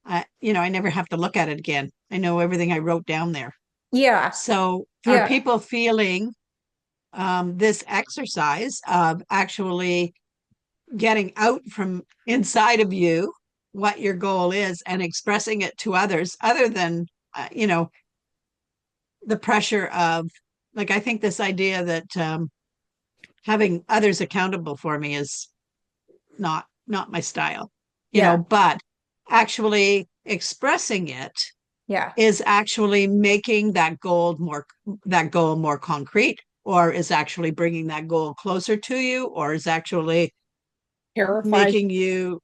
I never have to look at it again. I know everything I wrote down there. Yeah. So are Yeah. people feeling this exercise of actually getting out from inside of you what your goal is and expressing it to others other than, the pressure of, like, I think this idea that having others accountable for me is not my style, Yeah. but actually expressing it Yeah. is actually making that goal more concrete, or is actually bringing that goal closer to you, or is actually Terrifies making you,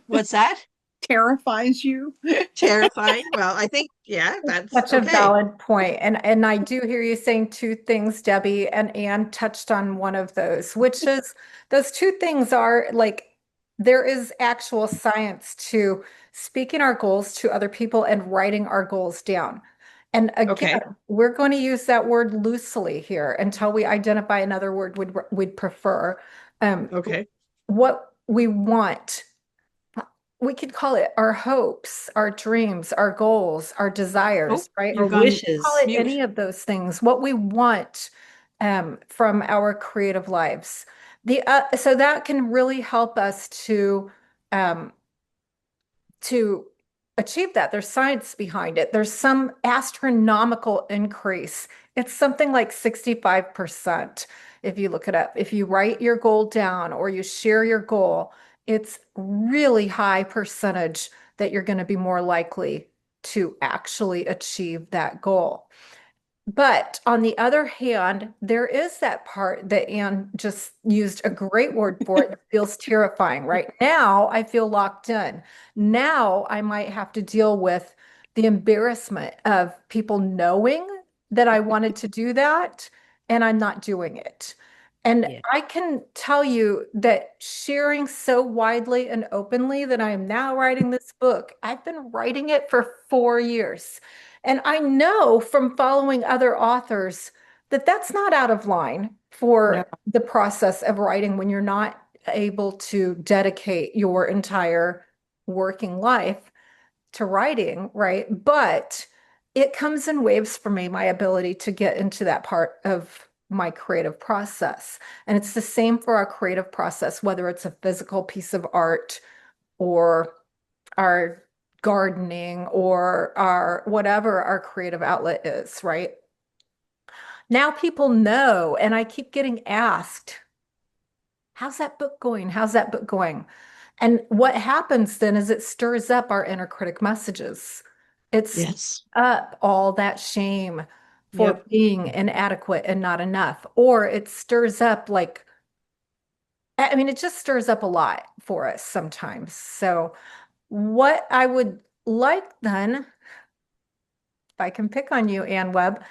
what's that? terrifies you. Terrifying. Well, I think, yeah, that's Such a okay. valid point. And I do hear you saying two things, Debbie, and Anne touched on one of those, which is those two things are like there is actual science to speaking our goals to other people and writing our goals down. And again, Okay. we're going to use that word loosely here until we identify another word we'd prefer. Um, Okay. what we want. We could call it our hopes, our dreams, our goals, our Oh, desires, right? Or you've gone Call wishes. it mute. any of those things, what we want from our creative lives. So that can really help us um, to achieve that. There's science behind it. There's some astronomical increase. It's something like 65% if you look it up. If you write your goal down or you share your goal, it's really high percentage that you're going to be more likely to actually achieve that goal. But on the other hand, there is that part that Anne just used a great word for it that feels terrifying. Right now, I feel locked in. Now I might have to deal with the embarrassment of people knowing that I wanted to do that and I'm not doing it. And Yeah. I can tell you that sharing so widely and openly that I am now writing this book, I've been writing it for 4 years. And I know from following other authors that that's not out of line No. for the process of writing when you're not able to dedicate your entire working life to writing, right? But it comes in waves for me, my ability to get into that part of my creative process. And it's the same for our creative process, whether it's a physical piece of art or our gardening or our whatever our creative outlet is, right? Now people know, and I keep getting asked, how's that book going? How's that book going? And what happens then is it stirs up our inner critic messages. It stirs Yes. up all that shame for Yep. being inadequate and not enough. Or it stirs up like, I mean, it just stirs up a lot for us sometimes. So what I would like then, if I can pick on you, Ann Webb,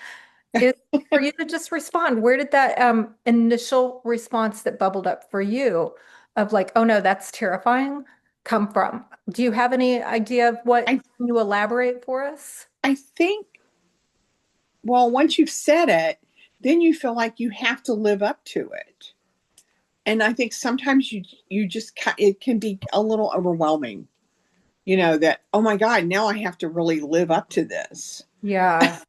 is for you to just respond. Where did that initial response that bubbled up for you of like, oh no, that's terrifying, come from? Do you have any idea of what, I can you elaborate for us? I think, well, once you've said it, then you feel like you have to live up to it. And I think sometimes you just it can be a little overwhelming. That, oh my God, now I have to really live up to this. Yeah.